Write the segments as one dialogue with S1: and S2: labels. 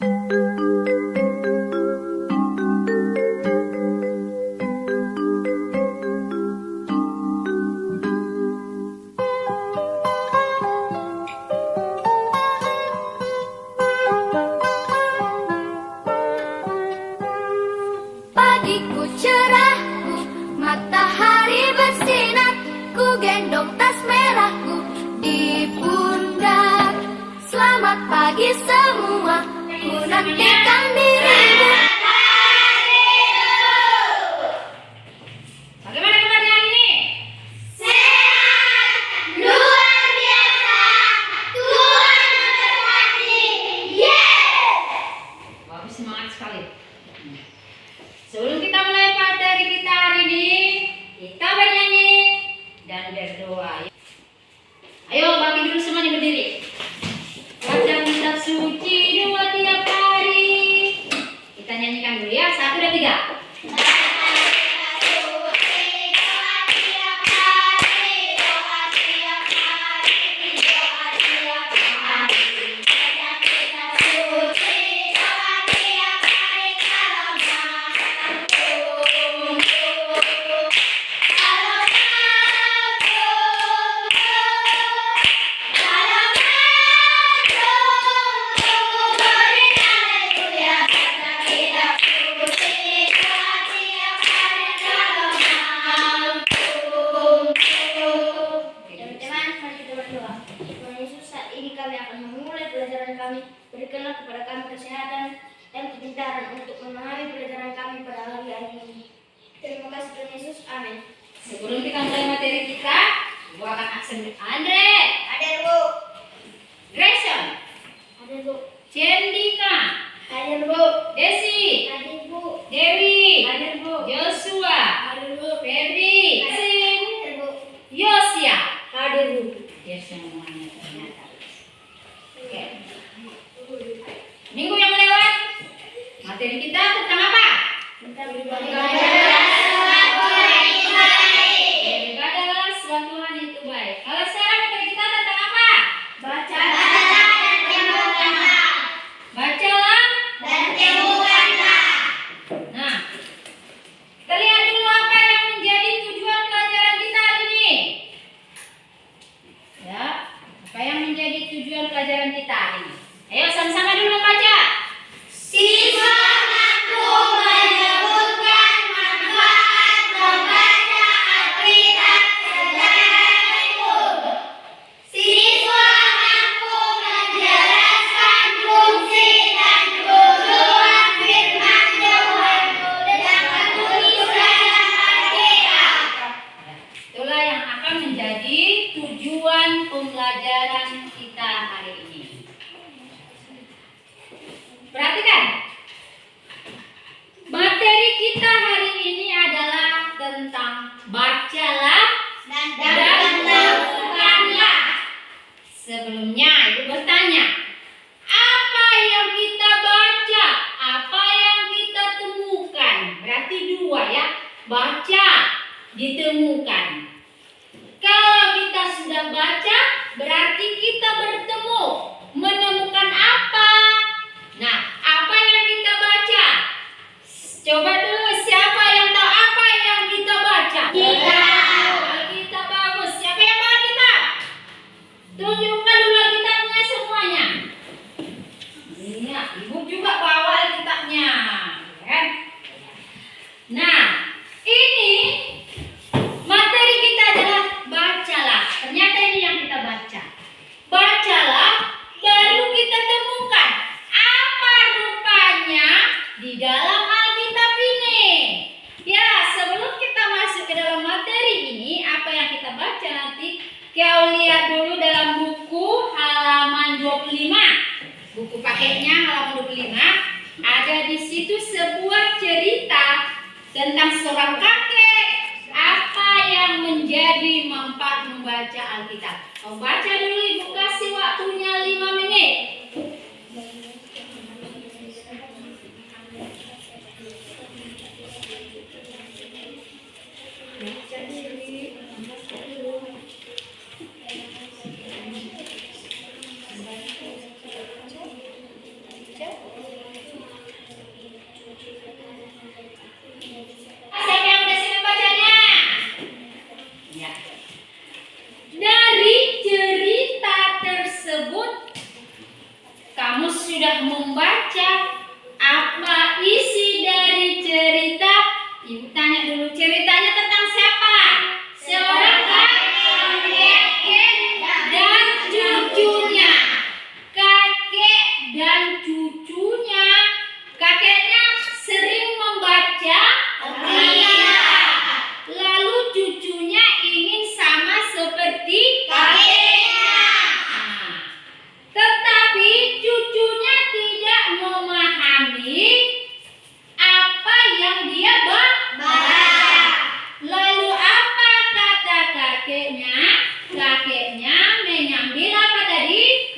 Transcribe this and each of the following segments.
S1: Pagiku cerahku, matahari bersinar, ku gendong tas merahku di pundak. Selamat pagi semua, ku nantikan dirimu.
S2: Bagaimana kabarnya hari ini?
S1: Sehat, luar biasa, Tuhan memberkati. Yes!
S2: Bagus, semangat sekali. Sebelum kita mulai materi kita hari ini, kita bernyanyi dan berdoa. Ayo bagi dulu semuanya berdiri. Baca kitab suci 2 tiap hari. Kita nyanyikan dulu ya, 1 dan 3.
S1: Berikanlah kepada kami kesehatan dan kepintaran untuk memahami pelajaran kami pada hari ini. Terima kasih Tuhan Yesus. Amin.
S2: Sebelum kita mulai materi kita, doakan aksen Andre,
S1: Hadir Bu.
S2: Grayson,
S1: Hadir Bu.
S2: Cendika,
S1: Hadir Bu.
S2: Desi,
S1: Hadir Bu.
S2: Dewi,
S1: Hadir Bu.
S2: Joshua,
S1: Hadir Bu.
S2: Febri, Sin,
S1: Hadir Bu.
S2: Yosia.
S1: Hadir Bu.
S2: Ya semuanya ternyata. Oke. Minggu yang lewat, materi kita tentang apa? Beribadahlah sebab Tuhan itu baik. Kalau sekarang materi kita tentang apa? Bacalah
S1: Dan temukanlah.
S2: Nah, kita lihat dulu apa yang menjadi tujuan pelajaran kita hari ini. Ya, apa yang menjadi tujuan pelajaran kita hari ini? Ayo sama-sama dulu membaca.
S1: Siswa mampu menyebutkan manfaat membaca Alkitab secara utuh. Siswa mampu menjelaskan fungsi dan tujuan firman Tuhan dengan tulisan Alkitab.
S2: Itulah yang akan menjadi tujuan pembelajaran kita hari ini. Perhatikan, materi kita hari ini adalah tentang bacalah dan temukanlah. Sebelumnya Ibu bertanya, apa yang kita baca, apa yang kita temukan? Berarti dua ya, baca, ditemukan. Kalau kita sudah baca, berarti kita bertemu. Menemukan apa? Nah, apa yang kita baca? Coba dulu, siapa yang tahu apa yang kita baca?
S1: Kita.
S2: Kita bagus. Siapa yang bawa kita? Tunjukkan dulu Alkitabnya semuanya. Iya, Ibu juga bawa Alkitabnya, kan? Nah, ini materi kita adalah bacalah. Ternyata ini yang kita baca. Bacalah, baru kita temukan apa rupanya di dalam Alkitab ini. Ya, sebelum kita masuk ke dalam materi ini, apa yang kita baca nanti, kau lihat dulu dalam buku halaman 25. Buku paketnya halaman 25. Ada di situ sebuah cerita tentang seorang kakek. Apa yang menjadi manfaat membaca Alkitab? Kau baca dulu, Ibu kasih waktunya 5 menit. sudah membaca apa isi dari cerita? Ibu tanya dulu, ceritanya tentang siapa? Seorang kakek dan cucunya. Kakek dan cucunya. Kakeknya sering membaca Alkitab. Lalu cucunya ingin sama seperti kakeknya. Tetapi cucunya tidak memahami apa yang dia baca. Lalu apa kata kakeknya? Kakeknya mengambil apa tadi?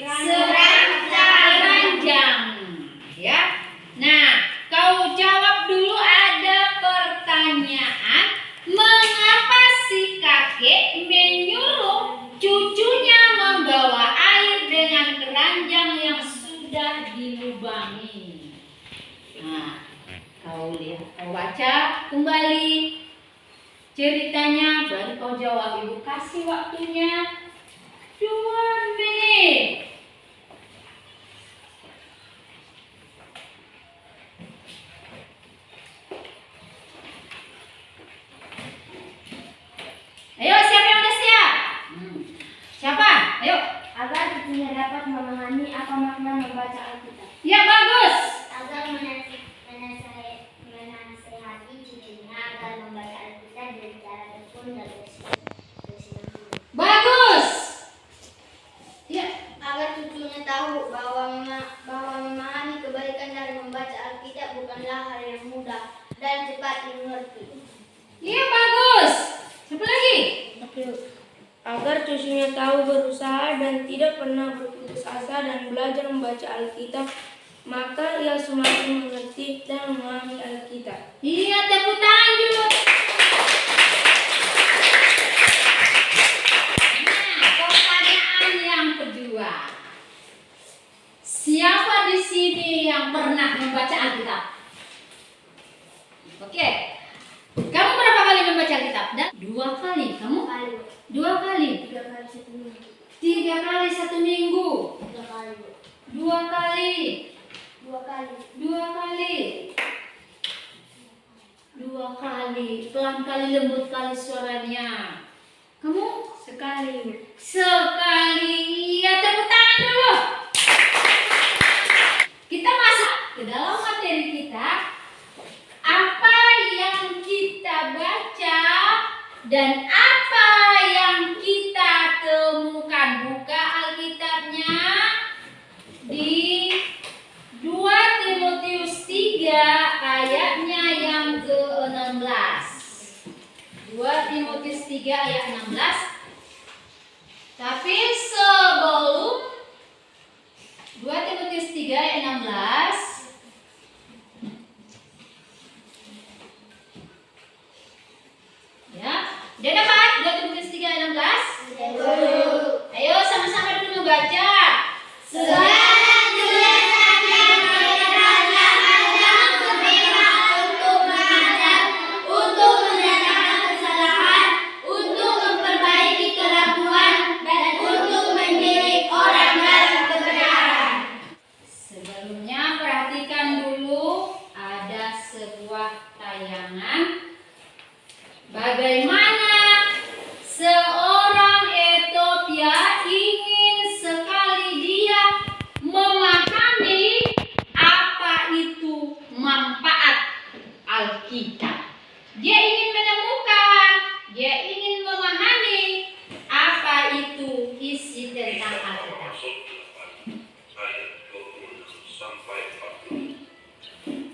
S2: Keranjang. Ya. Nah, kau jawab dulu, ada pertanyaan. Mengapa si kakek menyuruh cucunya membawa air dengan keranjang yang sudah dilubangi? Nah, kau lihat, kau baca kembali ceritanya, baru kau jawab. Ibu kasih waktunya 2 menit. Ayo, siapa yang udah siap? Siapa? Ayo.
S1: Agar cucunya dapat memahami apa makna membaca Alkitab.
S2: Ya, bagus.
S1: Agar menasehati cucunya agar membaca Alkitab dengan cara tekun dan bersinambung.
S2: Bagus. Ya.
S1: Agar cucunya tahu bahwa memahami kebaikan dari membaca Alkitab bukanlah hal yang mudah dan cepat dimengerti.
S2: Iya, bagus. Siapa lagi?
S3: Agar cucunya tahu berusaha dan tidak pernah berputus asa dan belajar membaca Alkitab, maka ia semakin mengerti dan memahami Alkitab.
S2: Iya, tepuk tangan dulu. Nah, pertanyaan yang kedua. Siapa di sini yang pernah membaca Alkitab? Oke. Kamu berapa kali membaca Alkitab? 2 kali. Kamu? 2 kali.
S1: 3 kali 1 minggu.
S2: 3 kali 1 minggu.
S1: 3 kali.
S2: 2 kali.
S1: 2 kali.
S2: 2 kali. 2 kali. Pelan kali, lembut kali suaranya. Kamu?
S3: Sekali.
S2: Sekali. Ya, tepuk tangan dulu. Kita masuk ke dalam materi kita. Apa yang kita baca dan apa yang kita temukan. Buka Alkitabnya di 2 Timotius 3 ayatnya yang ke-16. 2 Timotius 3 ayat 16. Tapi sebelum 2 Timotius 3 ayat 16, ya, udah dapat 2 Timotius 3 ayat 16? Ayo sama-sama dulu baca. Sebelumnya perhatikan dulu, ada sebuah tayangan bagaimana seorang Ethiopia ingin sekali dia memahami apa itu manfaat Alkitab. Dia ingin menemukan, dia ingin memahami apa itu isi tentang Alkitab.
S4: Ayat 26 sampai 40.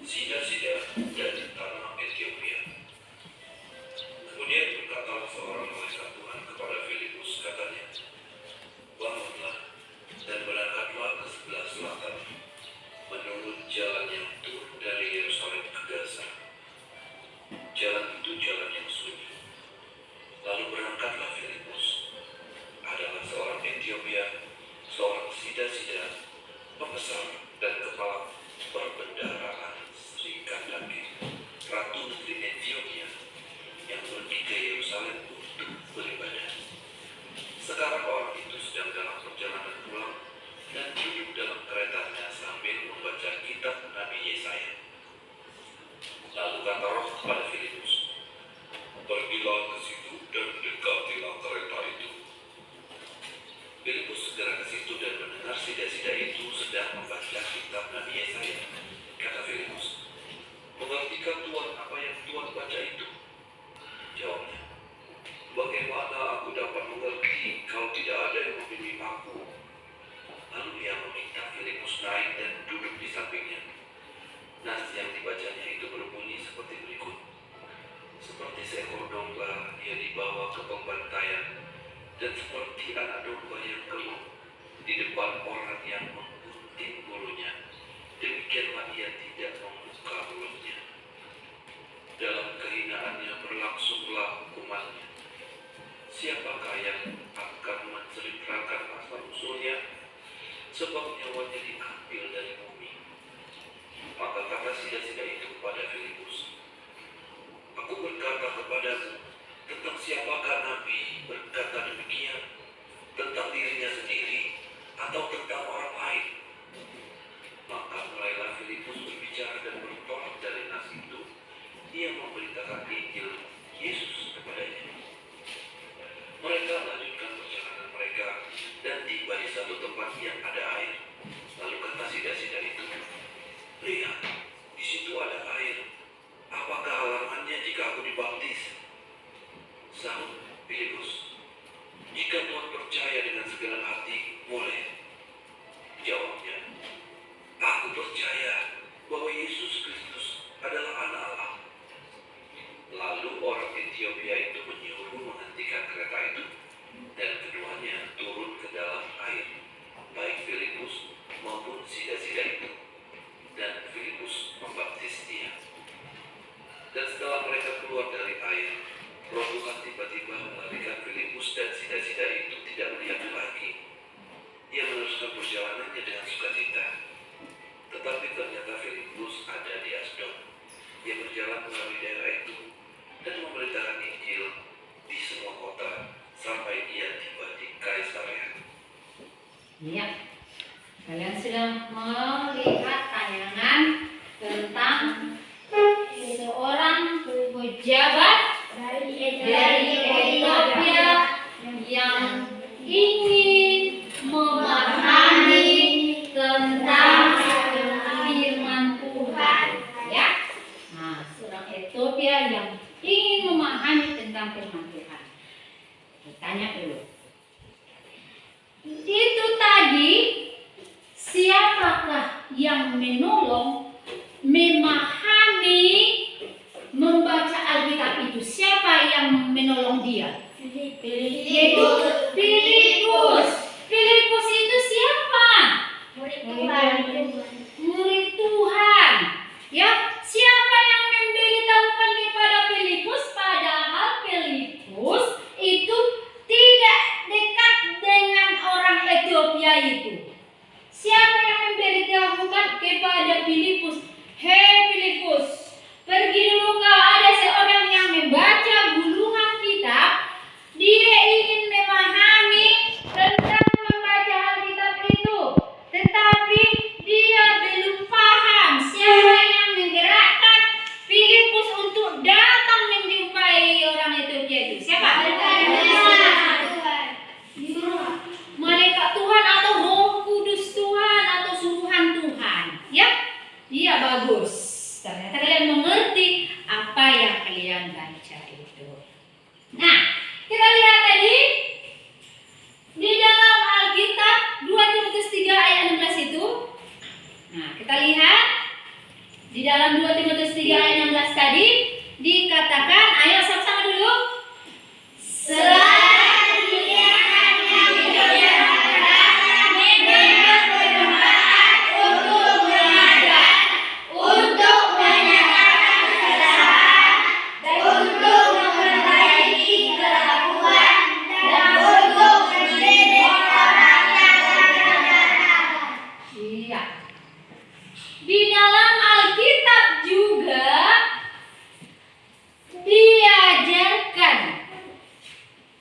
S4: Sida-sida dari tanah Ethiopia. Kemudian berkatalah seorang malaikat Tuhan kepada Filipus, katanya, bangunlah dan berangkatlah ke sebelah selatan, menurut jalan yang turun dari Yerusalem ke Gaza. Jalan itu jalan yang sunyi. Lalu berangkatlah Filipus, adalah seorang Ethiopia, seorang sida-sida, pembesar dan kepala perbendaharaan Sri Kandake, Ratu Negeri Ethiopia, yang pergi ke Yerusalem untuk beribadah. Sekarang orang itu sedang dalam perjalanan pulang dan duduk dalam keretanya sambil ia tidak membuka mulutnya. Dalam kehinaannya berlangsunglah hukumannya. Siapakah yang akan menceritakan asal-usulnya? Sebab nyawanya diambil dari bumi. Maka kata sida-sida itu kepada Filipus, "Aku berkata kepadamu, tentang siapakah Nabi berkata demikian? Tentang dirinya sendiri atau tentang orang lain?" Maka mulailah Filipus berbicara dan bertolak dari nas itu. Ia memberitakan Injil Yesus kepadanya. Mereka melanjutkan perjalanan mereka dan tiba di satu tempat yang ada air. Lalu kata sida-sida itu, "Lihat, di situ ada air. Apakah halangannya jika aku dibaptis?" Sahut Filipus, "Jika Tuhan percaya dengan segenap hati, boleh." Jawabnya, "Aku percaya bahwa Yesus Kristus adalah Anak Allah." Lalu orang Ethiopia itu menyuruh menghentikan kereta itu, dan keduanya turun ke dalam air, baik Filipus maupun sida-sida itu, dan Filipus membaptis dia. Dan setelah mereka keluar dari air, Roh Tuhan tiba-tiba melarikan Filipus dan sida-sida itu tidak melihat lagi. Ia meneruskan perjalanannya dengan sukacita. Tetapi ternyata Filipus ada di Asdod. Ia berjalan melalui daerah itu dan memberitakan Injil di semua kota sampai ia tiba di Kaisarea.
S2: Iya, kalian sudah melihat tayangan tentang seorang pejabat dari Ethiopia yang ingin memahami tentang firman Tuhan, ya. Nah, seorang Ethiopia yang ingin memahami tentang firman Tuhan. Tanya dulu. Itu tadi siapakah yang menolong memahami membaca Alkitab itu? Siapa yang menolong dia? Yaitu Filipus. Filipus itu siapa? Murid Tuhan. Ya, siapa yang memberitahukan kepada Filipus? Padahal Filipus itu tidak dekat dengan orang Ethiopia itu. Siapa yang memberitahukan kepada Filipus? Hei Filipus, pergi dulu kau, ada seorang yang membaca gulungan kitab. Dia ingin memahami tentang membaca Alkitab itu, tetapi dia belum paham. Siapa yang menggerakkan Filipus untuk datang menjumpai orang Ethiopia itu? Siapa? Malaikat Tuhan atau Roh Kudus Tuhan atau suruhan Tuhan, ya? Iya, bagus. Ternyata kalian mengerti apa yang kalian baca itu. Nah, kita lihat tadi di dalam Alkitab 2 Timotius 3 ayat 16 itu. Nah, kita lihat di dalam 2 Timotius 3 ayat 16 tadi dikatakan, ayo sama-sama dulu. Di dalam Alkitab juga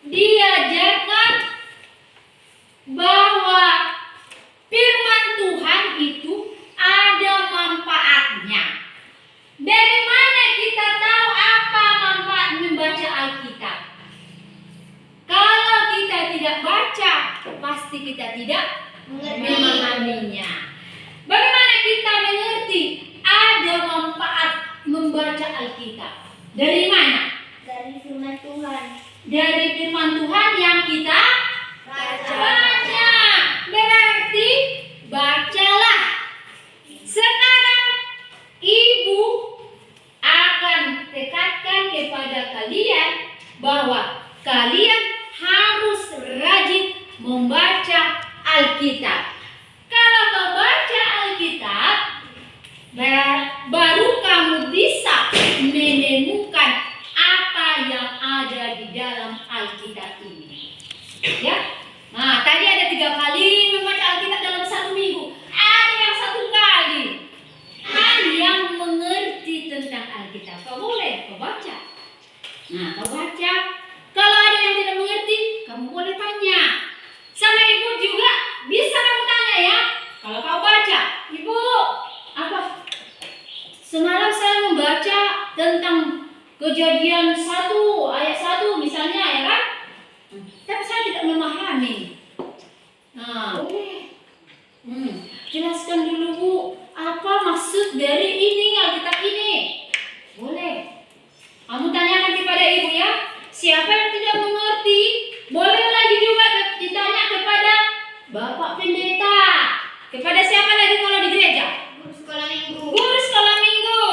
S2: diajarkan bahwa firman Tuhan itu ada manfaatnya. Dari mana kita tahu apa manfaat membaca Alkitab? Kalau kita tidak baca, pasti kita tidak memahaminya. Bagaimana kita mengerti ada manfaat membaca Alkitab? Dari mana?
S1: Dari firman Tuhan.
S2: Dari firman Tuhan yang kita baca. Berarti bacalah. Sekarang ibu akan tekankan kepada kalian bahwa kalian harus rajin membaca Alkitab. Kalau kau baca Alkitab, Semalam saya membaca tentang Kejadian 1 ayat 1 misalnya ya kan? Tapi saya tidak memahami. Nah, jelaskan dulu Bu, apa maksud dari ini Alkitab ini? Boleh. Kamu tanyakan kepada ibu ya. Siapa yang tidak mengerti, boleh lagi juga ditanya kepada Bapak Pendeta. Kepada siapa lagi kalau di gereja?
S1: Guru sekolah minggu.
S2: Guru sekolah minggu.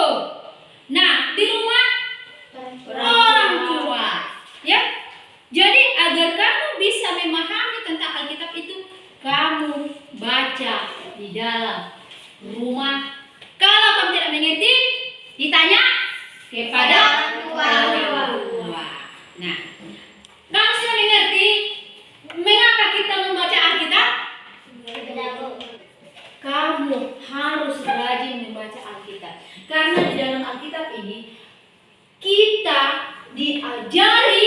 S2: Nah, di rumah orang tua. Ya. Jadi agar kamu bisa memahami tentang Alkitab itu, kamu baca di dalam rumah. Kalau kamu tidak mengerti, ditanya kepada orang tua. Nah, kamu sudah mengerti mengapa kita membaca Alkitab? Kamu harus rajin membaca Alkitab. Karena di dalam Alkitab ini kita diajari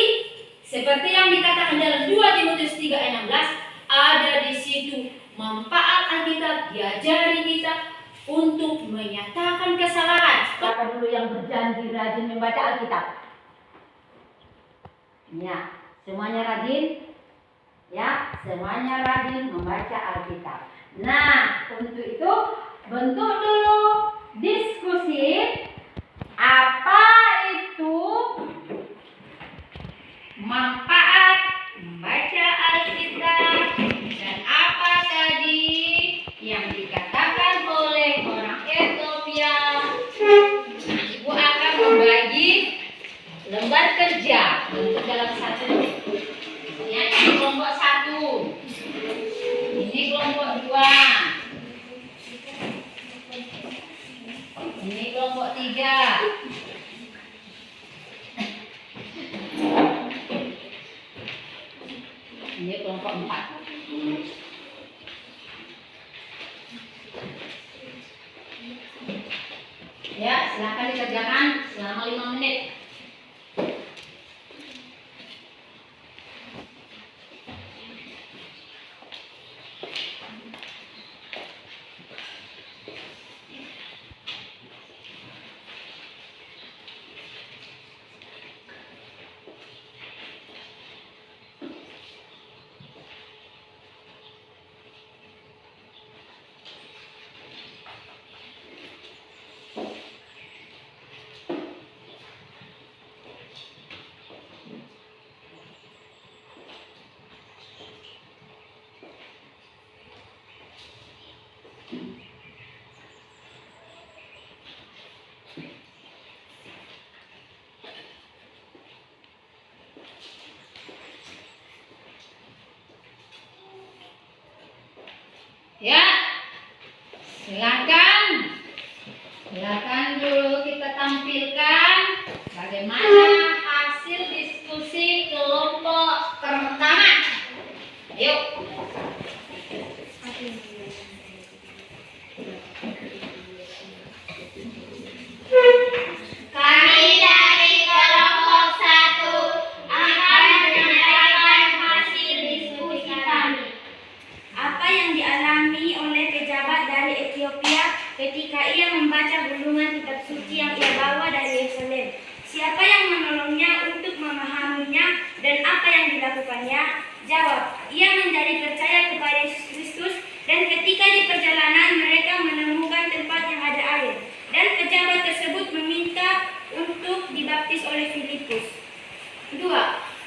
S2: seperti yang dikatakan dalam 2 Timotius 3:16, ada di situ manfaat Alkitab, diajari kita untuk menyatakan kesalahan. Siapa dulu yang berjanji rajin membaca Alkitab? Ya, semuanya rajin? Ya, semuanya rajin membaca Alkitab. Nah, untuk itu bentuk dulu diskusi apa itu manfaat membaca Alkitab dan apa tadi yang dikatakan oleh orang Ethiopia. Ibu akan membagi lembar kerja untuk dalam satu. Ya, ini kelompok 1. Ini kelompok 2. Ini kelompok 3. Ini kelompok 4. Ya, silakan dikerjakan selama 5 menit. Ya, silakan dulu kita tampilkan bagaimana hasil diskusi kelompok pertama. Ayo.
S1: Kami dari kelompok 1 akan menyampaikan hasil diskusi kami. Apa yang dialami oleh pejabat dari Ethiopia ketika ia membaca gulungan kitab suci yang ia bawa dari Yerusalem? Siapa yang menolongnya untuk memahaminya dan apa yang dilakukannya? Jawab, ia menjadi percaya kepada Yesus Kristus dan ketika di perjalanan mereka menemukan tempat yang ada air. Dan pejabat tersebut meminta untuk dibaptis oleh Filipus. 2.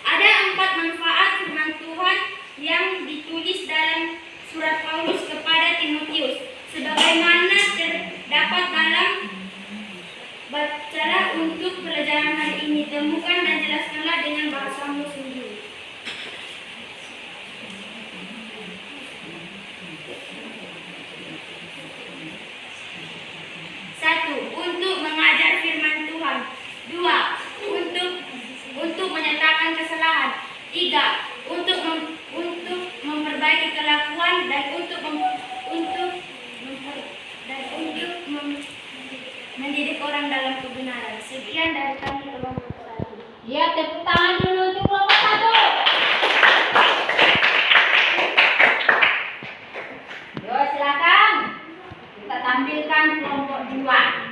S1: Ada 4 manfaat firman Tuhan yang ditulis dalam surat Paulus kepada Timotius. Sebagaimana terdapat dalam bacalah untuk pelajaran hari ini. Temukan dan jelaskanlah dengan bahasamu sendiri. 1. Untuk mengajar firman Tuhan. 2. Untuk menyatakan kesalahan. 3. Untuk memperbaiki kelakuan dan untuk mendidik orang dalam kebenaran. Sekian dari kami kelompok 1.
S2: Ya, tepuk tangan dulu untuk kelompok 1. Yo, silakan. Kita tampilkan kelompok 2.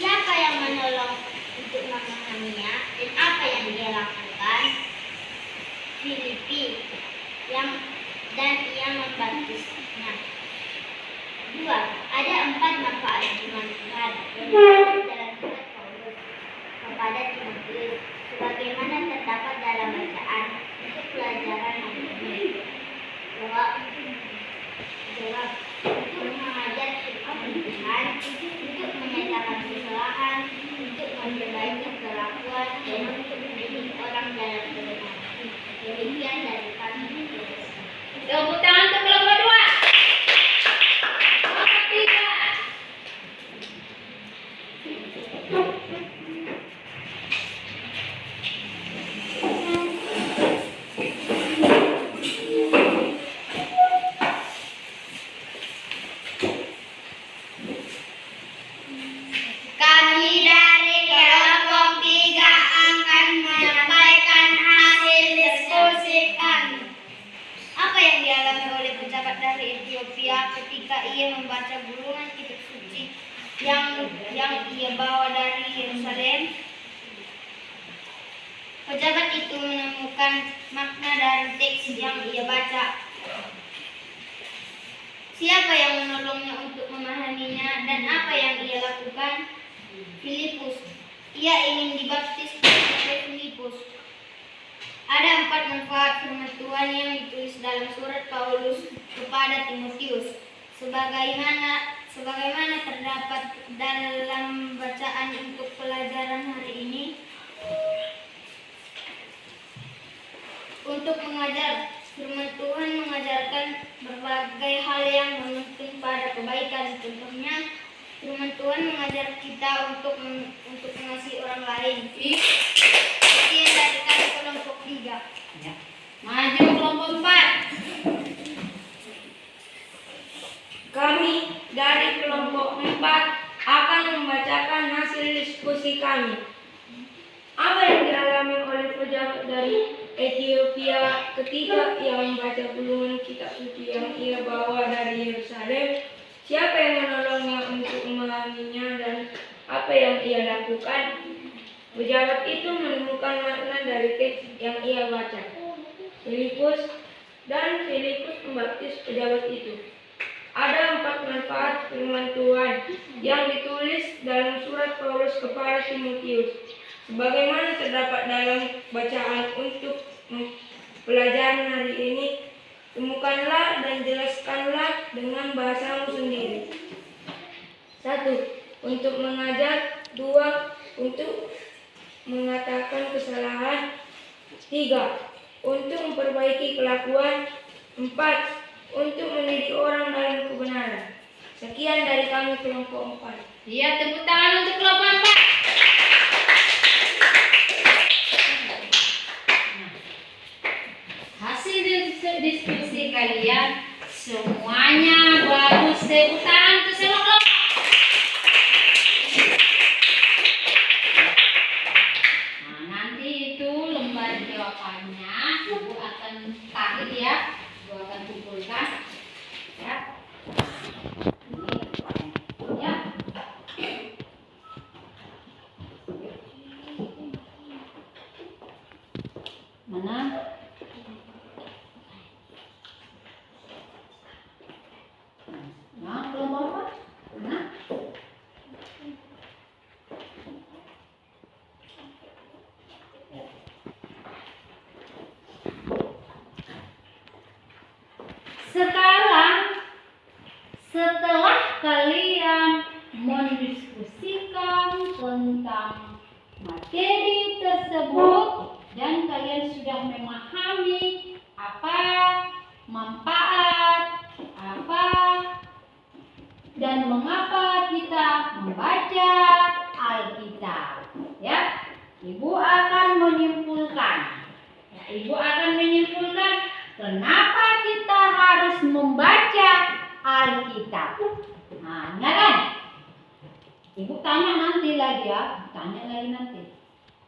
S1: Siapa yang menolong untuk memahaminya dan apa yang dia lakukan? Filipi dan ia membaptisnya. 2. Ada 4 manfaat firman Tuhan yang disebut dalam surat Paulus kepada Timotius sebagaimana terdapat dalam bacaan untuk pelajaran hari ini. Jawab untuk mengajar firman Tuhan, untuk menyatakan kesalahan, untuk memperbaiki kelakuan dan untuk mendidik orang dalam kebenaran. Demikian dari kami.
S2: Tepuk tangan untuk kelompok 2. Kelompok 3.
S1: Kami dari kelompok 3 akan menyampaikan hasil diskusi kami. Apa yang dialami oleh pejabat dari Ethiopia ketika ia membaca gulungan kitab suci yang ia bawa dari Yerusalem? Pejabat itu menemukan makna dari teks yang ia baca. Siapa yang menolongnya untuk memahaminya dan apa yang ia lakukan? Filipus. Ia ingin dibaptis oleh Filipus. Ada 4 manfaat firman Tuhan yang ditulis dalam surat Paulus kepada Timotius. Sebagaimana terdapat dalam bacaan untuk pelajaran hari ini. Untuk mengajar, firman Tuhan mengajarkan berbagai hal yang menuntun pada kebaikan. Contohnya, firman Tuhan mengajar kita untuk mengasihi orang lain. Sekian dari kami kelompok 3.
S2: Ya. Maju kelompok 4.
S3: Kami dari kelompok 4 akan membacakan hasil diskusi kami. Apa yang dialami oleh pejabat dari Ethiopia ketika ia membaca gulungan kitab suci yang ia bawa dari Yerusalem? Siapa yang menolongnya untuk memahaminya dan apa yang ia lakukan? Pejabat itu menemukan makna dari teks yang ia baca. Filipus membaptis pejabat itu. Ada 4 manfaat firman Tuhan yang ditulis dalam surat Paulus kepada Timotius. Sebagaimana terdapat dalam bacaan untuk pelajaran hari ini, temukanlah dan jelaskanlah dengan bahasamu sendiri. 1. Untuk mengajar. 2. Untuk mengatakan kesalahan. 3. Untuk memperbaiki kelakuan. 4. Untuk mendidik orang dalam kebenaran. Sekian dari kami kelompok 4.
S2: Iya, tepuk tangan untuk kelompok 4. Hasil diskusi kalian semuanya bagus. Tepuk tangan untuk semua kelompok. Nah, nanti itu lembar jawabannya Ibu akan tarik ya. Ibu akan kumpulkan ya. Ini ya. Mana? Nah, kelompok apa? Mana? Sekarang setelah kalian mendiskusikan tentang materi tersebut dan kalian sudah memahami apa manfaat, apa dan mengapa kita membaca Alkitab, ya. Ibu akan menyimpulkan. Ya, Ibu akan menyimpulkan kenapa kita harus membaca Alkitab. Nah, kan? Ibu tanya nanti lagi ya, tanya lagi nanti.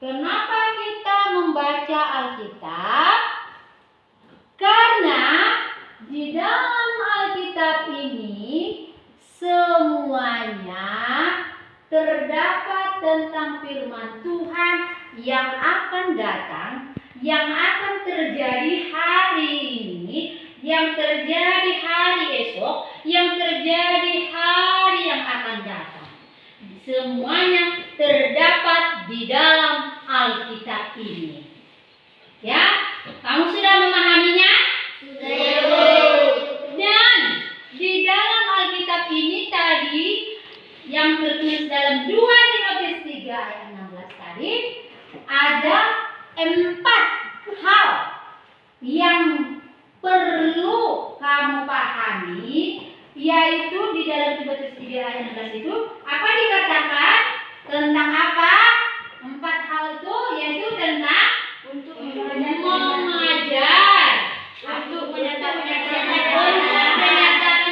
S2: Kenapa kita membaca Alkitab? Karena di dalam Alkitab ini semuanya firman Tuhan yang akan datang, yang akan terjadi hari ini, yang terjadi hari esok, yang terjadi hari yang akan datang. Semuanya terdapat di dalam Alkitab ini. Ya, kamu sudah memahaminya? Dan di dalam Alkitab ini tadi yang tertulis dalam 2 Timotius 3 ayat 16 tadi ada 4 hal yang perlu kamu pahami, yaitu di dalam Timotius 3 ayat 16 itu apa dikatakan tentang apa? 4 hal itu yaitu tentang
S1: Untuk
S2: mengajar, untuk menyatakan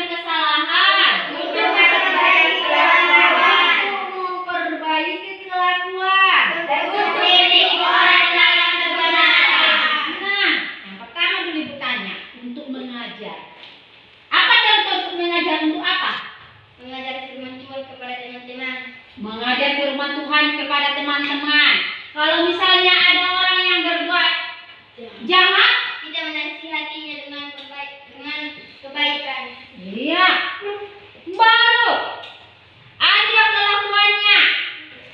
S2: kesalahan, untuk memperbaiki kelakuan, untuk mendidik orang dalam kebenaran. Nah, yang pertama dulu bertanya untuk mengajar. Apa contoh untuk mengajar untuk apa?
S1: mengajar firman Tuhan kepada teman-teman.
S2: Mengajar firman Tuhan kepada teman-teman. Kalau misalnya ada orang yang berbuat jahat,
S1: Kita menasihatinya dengan kebaikan.
S2: iya, baru ada kelakuannya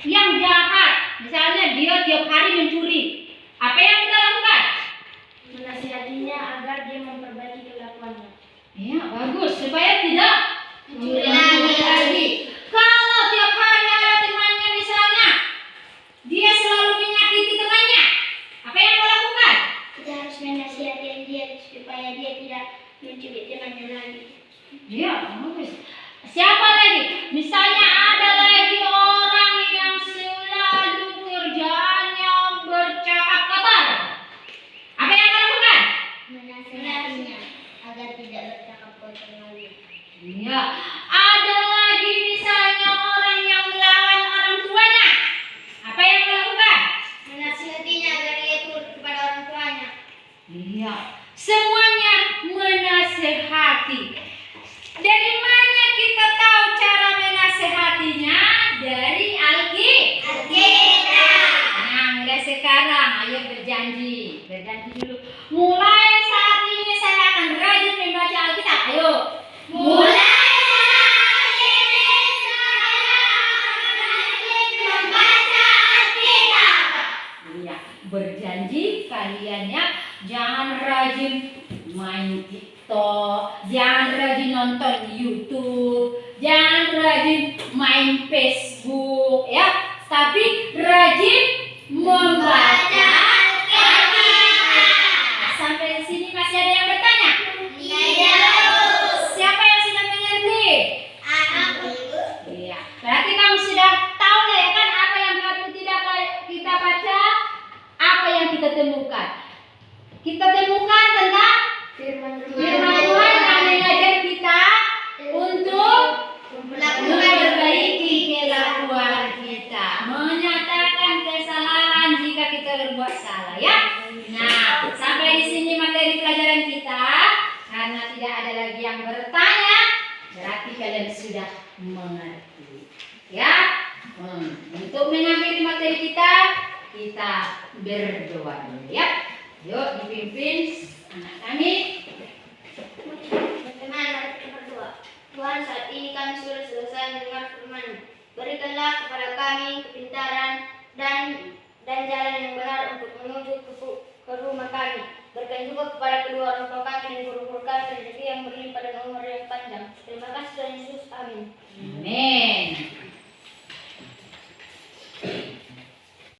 S2: yang jahat. Misalnya dia tiap hari mencuri. Apa yang kita lakukan?
S1: Menasihatinya agar dia memperbaiki kelakuannya.
S2: Iya, bagus. Supaya tidak
S1: Mencuri
S2: lagi. Kalau tiap hari ada temannya misalnya, dia selalu menyakiti temannya. Apa yang kau lakukan?
S1: Kita harus menasihati dia supaya dia tidak mencuri temannya lagi.
S2: Iya, bagus. Siapa lagi? Misalnya ada lagi orang yang selalu kerjaannya bercakap kasar. Apa yang kau lakukan?
S1: Menasihatinya agar tidak bercakap kotor lagi.
S2: Iya. Ada lagi misalnya orang yang melawan orang tuanya. Apa yang kau lakukan?
S1: Menasihatinya agar dia turut kepada orang tuanya.
S2: Iya. Semuanya menasehati. Dari mana kita tahu cara menasehatinya? Dari Alkitab. Nah, mulai sekarang ayo berjanji. Berjanji dulu. Mulai saat ini saya akan rajin membaca Alkitab. Ayo.
S1: Mulai saat ini saya rajin membaca Alkitab.
S2: Iya, berjanji kalian ya, jangan rajin main TikTok, jangan rajin nonton YouTube, jangan rajin main Facebook ya, tapi rajin membaca Alkitab. Sampai sini masih ada yang bertanya? Siapa yang sudah mengerti? Iya, berarti kamu sudah tahu lah ya kan apa yang tidak kita baca, apa yang kita temukan. Kita temukan tentang
S1: Firman
S2: firman Tuhan yang mengajar kita untuk memperbaiki kelakuan kita, menyatakan kesalahan jika kita berbuat salah ya. Nah, sampai di sini materi pelajaran kita. Karena tidak ada lagi yang bertanya, berarti kalian sudah mengerti. Ya, untuk mengakhiri materi kita berdoa dulu ya. Yuk dipimpin anak kami.
S1: Teman-teman, mari kita berdoa. Tuhan, saat ini kami sudah selesai mendengar firman-Mu. Berikanlah kepada kami kepintaran dan jalan yang benar untuk menuju ke rumah kami. Berikan juga kepada kedua orang tua kami dan guru-guru kami rezeki yang berlimpah dan umur yang panjang. Terima kasih Tuhan Yesus. Amin.
S2: Amin.